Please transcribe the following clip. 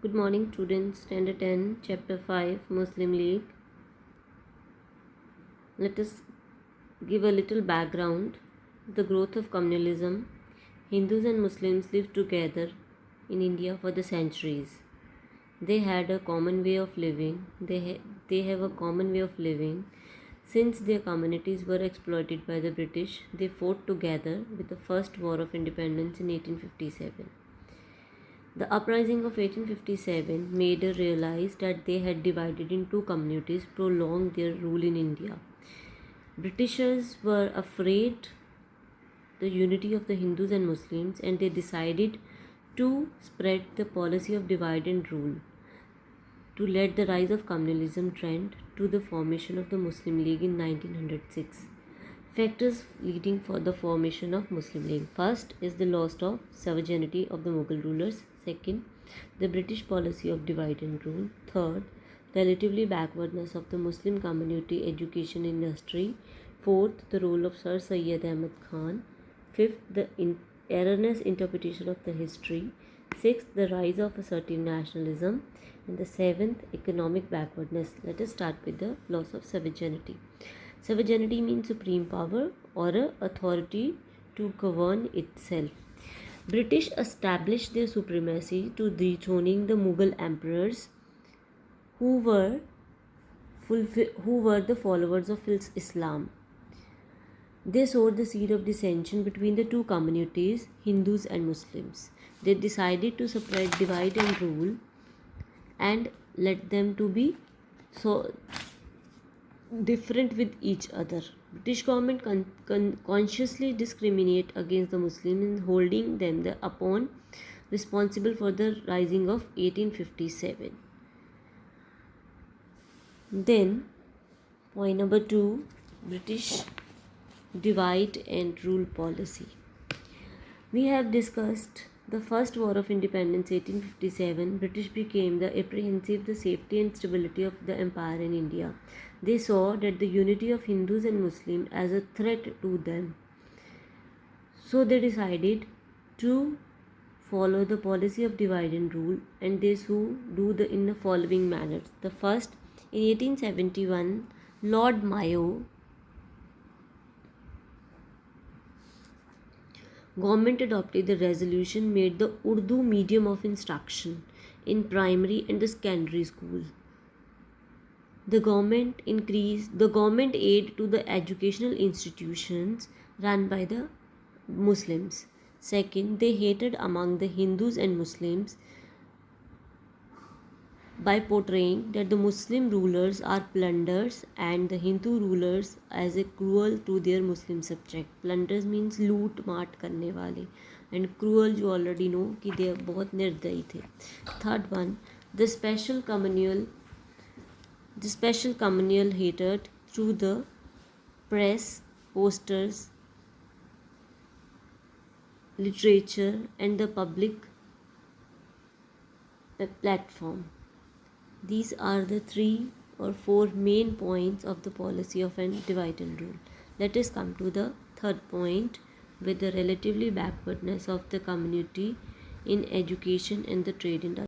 Good morning, students. Standard 10, Chapter 5, Muslim League. Let us give a little background. The growth of communalism. Hindus and Muslims lived together in India for the centuries. They had a common way of living. They have a common way of living. Since their communities were exploited by the British, they fought together with the First War of Independence in 1857. The uprising of 1857 made them realize that they had divided in two communities, prolonged their rule in India. Britishers were afraid the unity of the Hindus and Muslims, and they decided to spread the policy of divide and rule to lead the rise of communalism trend to the formation of the Muslim League in 1906. Factors leading for the formation of Muslim League. First is the loss of sovereignty of the Mughal rulers. Second, the British policy of divide and rule. Third, relatively backwardness of the Muslim community education industry. Fourth, the role of Sir Syed Ahmad Khan. Fifth, the erroneous interpretation of the history. Sixth, the rise of assertive nationalism. And the seventh, economic backwardness. Let us start with the loss of sovereignty. Sovereignty means supreme power or a authority to govern itself. British established their supremacy to dethroning the Mughal emperors who were the followers of Islam. They sowed the seed of dissension between the two communities, Hindus and Muslims. They decided to spread divide and rule and let them to be so different with each other. British government consciously discriminate against the Muslims in holding them upon responsible for the rising of 1857. Then point number 2, British divide and rule policy. We have discussed the First War of Independence 1857. British became the apprehensive the safety and stability of the empire in India. They saw that the unity of Hindus and Muslims as a threat to them. So they decided to follow the policy of divide and rule, and they do in the following manners. The first, in 1871, Lord Mayo government adopted the resolution made the Urdu medium of instruction in primary and the secondary school. The government aid to the educational institutions run by the Muslims. Second, they hated among the Hindus and Muslims by portraying that the Muslim rulers are plunderers and the Hindu rulers as a cruel to their Muslim subject. Plunders means loot माट करने वाले, and cruel you already know कि they बहुत निर्दयी थे. Third one, the special communal hatred through the press, posters, literature and the public platform. These are the 3 or 4 main points of the policy of divide and rule. Let us come to the third point with the relatively backwardness of the community in education and the trade industry.